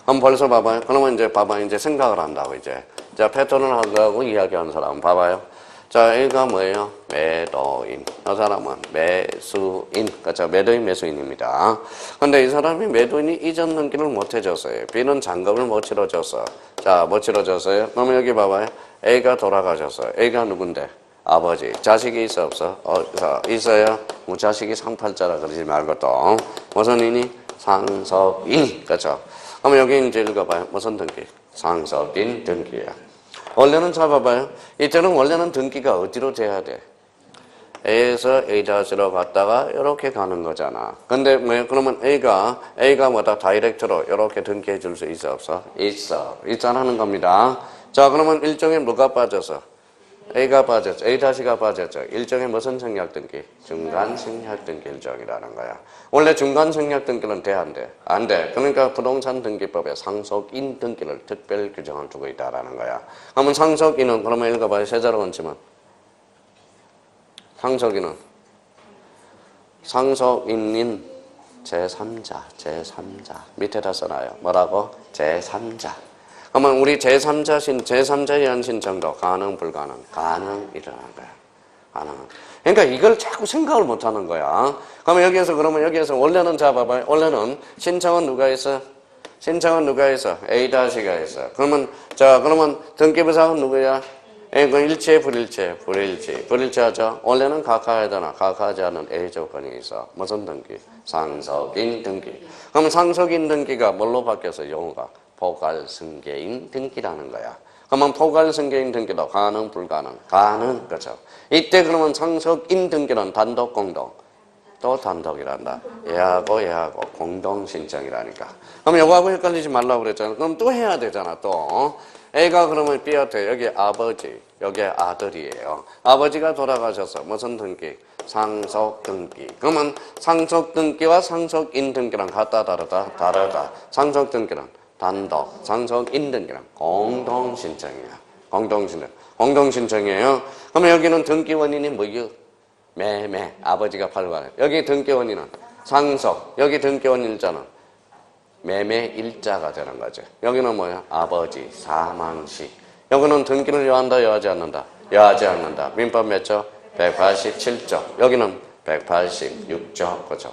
그럼 벌써 봐봐요. 그러면 이제 생각을 한다고 이제. 자, 패턴을 하고 이야기하는 사람 봐봐요. 자, A가 뭐예요? 매도인. 이 사람은 매수인. 그렇죠? 매도인, 매수인입니다. 근데 이 사람이 매도인이 이전 등기를 못 해줬어요. B는 잔금을 못 치러줬어. 자, 못 치러줬어요. 그러면 여기 봐봐요. A가 돌아가셨어. A가 누군데? 아버지. 자식이 있어, 없어? 있어요. 뭐 자식이 상팔자라 그러지 말고 또. 무슨 인이? 상속인. 그렇죠? 그러면 여기 이제 읽어봐요. 무슨 등기? 상속인 등기야. 원래는 잘 봐봐요. 이때는 원래는 등기가 어디로 돼야 돼? A에서 A-로 갔다가 이렇게 가는 거잖아. 근데 그러면 A가 뭐다? 다이렉트로 이렇게 등기해 줄 수 있어, 없어? 있잖아는 겁니다. 자, 그러면 일종의 뭐가 빠져서? A가 빠졌죠. A-가 빠졌죠. 일종의 무슨 생략 등기? 중간 생략 등기 일종이라는 거야. 원래 중간 생략 등기는 돼, 안 돼? 안 돼. 그러니까 부동산 등기법에 상속인 등기를 특별 규정을 두고 있다라는 거야. 그러면 상속인은 그러면 읽어봐요. 세자로 얹히면 상속인은 상속인인 제3자 밑에다 써놔요. 뭐라고? 제3자. 그러면 우리 제3자의 한 신청도 가능, 불가능? 가능 일어난 거야. 안 하는. 그러니까 이걸 자꾸 생각을 못 하는 거야. 그러면 여기에서 원래는 잡아봐요. 원래는 신청은 누가 있어? 신청은 누가 있어? A가 있어. 그러면 등기부사는 누구야? 그 일체, 불일체 하죠. 원래는 각하해야 되나? 각하하지 않은 A 조건이 있어. 무슨 등기? 상속인 등기. 그러면 상속인 등기가 뭘로 바뀌어서 용어가 포괄승계인 등기라는 거야. 그러면 포괄승계인 등기도 가능, 불가능? 가능, 그렇죠. 이때 그러면 상속인 등기는 단독, 공동? 또 단독이란다. 얘하고 공동 신청이라니까. 그럼 요거하고 헷갈리지 말라고 그랬잖아. 그럼 또 해야 되잖아, 또. A가 그러면 B한테 여기 아버지, 여기 아들이에요. 아버지가 돌아가셔서 무슨 등기? 상속 등기. 그러면 상속 등기와 상속인 등기랑 같다, 다르다? 다르다. 상속 등기는 단독, 상속인 등기는 공동 신청이야. 공동 신청이에요. 그러면 여기는 등기 원인이 뭐예요? 매매, 아버지가 팔고 하는. 여기 등기 원인은 상속, 여기 등기 원인 일자는 매매 일자가 되는 거죠. 여기는 뭐야? 아버지 사망시. 여기는 등기를 여한다, 여하지 않는다? 여하지 않는다. 민법 몇 조? 187조. 여기는 186조. 그죠?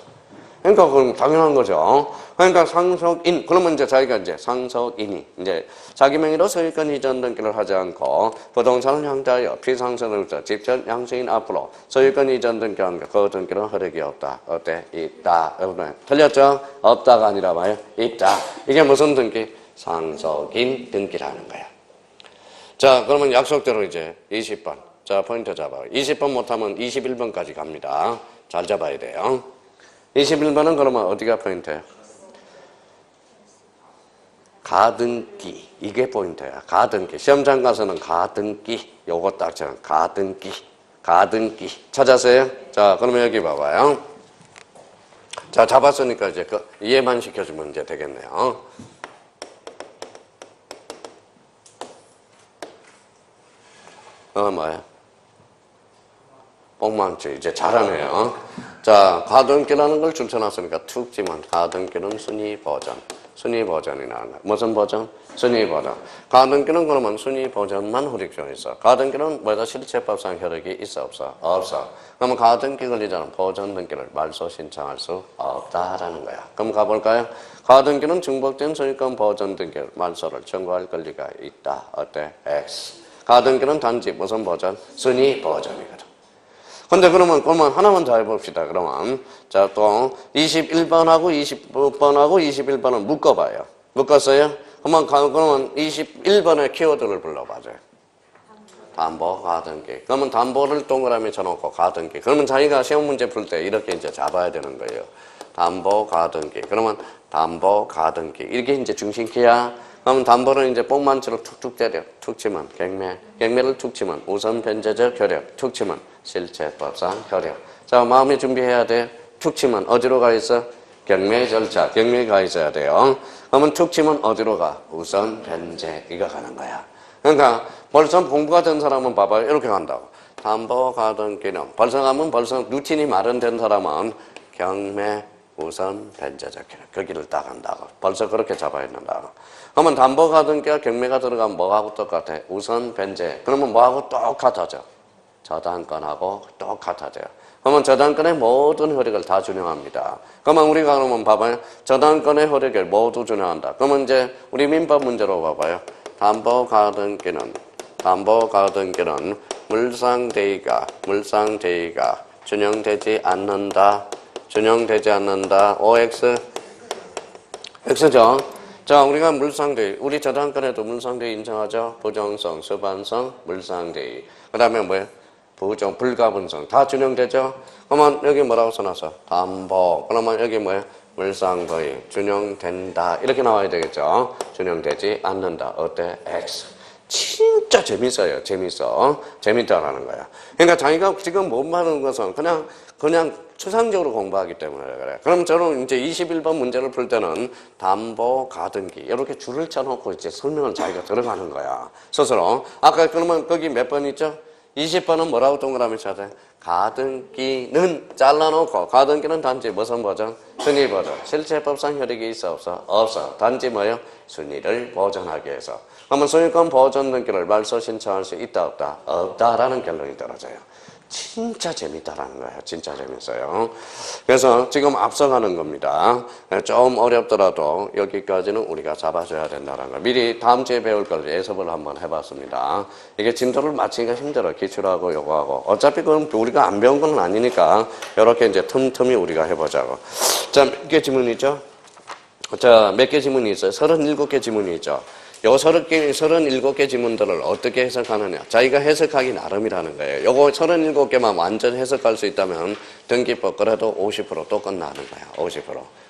그러니까 그건 당연한 거죠. 그러니까 상속인, 그러면 이제 자기가 이제 상속인이 이제 자기 명의로 소유권 이전 등기를 하지 않고 부동산을 향자하여 피상선을 직접 양수인 앞으로 소유권 이전 등기한 그 등기는 효력이 없다. 어때? 있다. 틀렸죠? 없다가 아니라 봐요. 있다. 이게 무슨 등기? 상속인 등기라는 거야. 자, 그러면 약속대로 이제 20번. 자, 포인트 잡아요. 20번 못하면 21번까지 갑니다. 잘 잡아야 돼요. 21번은 그러면 어디가 포인트예요? 가등기. 이게 포인트야. 가등기. 시험장 가서는 가등기. 요거 딱 쳐. 가등기. 찾았어요? 자, 그러면 여기 봐봐요. 자, 잡았으니까 이제 이해만 시켜주면 이제 되겠네요. 뭐야? 뽕망치. 이제 잘하네요. 자, 가등기라는 걸 줄쳐놨으니까 툭 치면 가등기는 순위 버전이 나온 거야. 무슨 버전? 순위 버전. 가등기는 그러면 순위 버전만 효력이 있어. 가등기는 뭐다? 실체법상 효력이 있어, 없어? 없어. 그러면 가등기 권리자는 버전 등기를 말소 신청할 수 없다라는 거야. 그럼 가볼까요? 가등기는 중복된 소유권 버전 등기 말소를 청구할 권리가 있다. 어때? X. 가등기는 단지 무슨 버전? 순위 버전이거든. 근데 그러면 하나만 더 해봅시다. 그러면 자, 또 21번하고 20번하고 21번은 묶어봐요. 묶었어요? 그러면 21번의 키워드를 불러봐줘요. 담보 가등기. 그러면 담보를 동그라미 쳐놓고 가등기. 그러면 자기가 시험 문제 풀 때 이렇게 이제 잡아야 되는 거예요. 담보 가등기. 그러면 담보 가등기. 이게 이제 중심키야. 그럼 담보는 이제 뽕만치로 툭툭 때려. 툭 치면 경매를 툭 치면 우선 변제적 효력. 툭 치면 실체법상 효력. 자, 마음이 준비해야 돼. 툭 치면 어디로 가 있어? 경매 절차. 경매가 있어야 돼요. 그러면 툭 치면 어디로 가? 우선 변제. 이거 가는 거야. 그러니까 벌써 공부가 된 사람은 봐봐요. 이렇게 간다고. 담보 가등기는 벌써 가면 벌써 루틴이 마련된 사람은 경매 우선 변제적 효력. 거기를 딱 한다고. 벌써 그렇게 잡아야 된다고. 그러면 담보 가등기와 경매가 들어가면 뭐하고 똑같아? 우선 변제. 그러면 뭐하고 똑같아져? 저당권하고 똑같아져요. 그러면 저당권의 모든 효력을 다 준용합니다. 그러면 우리가 그러면 봐봐요. 저당권의 효력을 모두 준용한다. 그러면 이제 우리 민법 문제로 봐봐요. 담보 가등기는 물상대의가 준용되지 않는다. OX X죠. 자, 우리가 물상대의, 우리 저당권에도 물상대의 인정하죠. 부정성, 수반성, 물상대의. 그 다음에 뭐예요? 불가분성. 다 준용되죠? 그러면 여기 뭐라고 써놨어? 담보. 그러면 여기 뭐예요? 물상대의. 준용된다. 이렇게 나와야 되겠죠? 준용되지 않는다. 어때? X. 진짜 재밌어요. 재밌다라는 거야. 그러니까 자기가 지금 못 하는 것은 그냥 추상적으로 공부하기 때문에 그래. 그럼 저는 이제 21번 문제를 풀 때는 담보 가등기 이렇게 줄을 쳐놓고 이제 설명을 자기가 들어가는 거야. 스스로. 아까 그러면 거기 몇 번 있죠? 20번은 뭐라고 동그라미 쳐야 돼? 가등기는 잘라놓고 가등기는 단지 무슨 버전? 순위 버전. 실체법상 효력이 있어 없어? 없어. 단지 뭐예요? 순위를 보전하기 위해서. 그러면 소유권 보전 등기를 말소 신청할 수 있다 없다? 없다라는 결론이 떨어져요. 진짜 재밌다라는 거예요. 진짜 재밌어요. 그래서 지금 앞서가는 겁니다. 좀 어렵더라도 여기까지는 우리가 잡아줘야 된다는 거. 미리 다음 주에 배울 걸 예습을 한번 해봤습니다. 이게 진도를 맞추기가 힘들어. 기출하고 요거하고. 어차피 그건 우리가 안 배운 건 아니니까 이렇게 이제 틈틈이 우리가 해보자고. 자, 몇 개 지문이죠? 자, 몇 개 지문이 있어요? 37개 지문이 있죠. 요 37개 지문들을 어떻게 해석하느냐. 자기가 해석하기 나름이라는 거예요. 요거 37개만 완전 해석할 수 있다면 등기법 그래도 50% 또 끝나는 거야.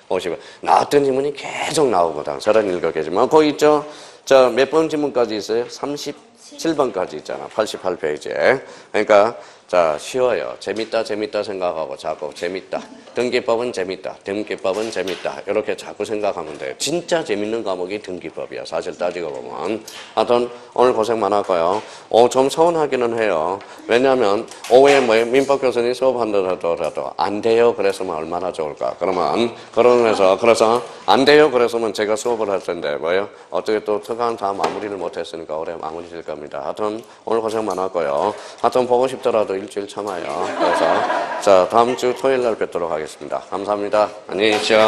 50%. 나왔던 지문이 계속 나오거든. 37개 지문. 거기 있죠? 자, 몇 번 지문까지 있어요? 37번까지 있잖아. 88페이지에. 그러니까 자, 쉬워요. 재밌다 생각하고 자꾸 재밌다. 등기법은 재밌다. 등기법은 재밌다. 이렇게 자꾸 생각하면 돼요. 진짜 재밌는 과목이 등기법이야. 사실 따지고 보면. 하여튼 오늘 고생 많았고요. 좀 서운하기는 해요. 왜냐하면 오후에 민법 교수님 수업한다더라도 안 돼요. 그랬으면 얼마나 좋을까. 그래서 안 돼요. 그랬으면 제가 수업을 할 텐데 뭐예요? 어떻게 또 특강 다 마무리를 못했으니까 올해 마무리 될 겁니다. 하여튼 오늘 고생 많았고요. 하여튼 보고 싶더라도 일주일 참아요. 그래서 자, 다음 주 토요일 날 뵙도록 하겠습니다. 감사합니다. 안녕히 계십시오.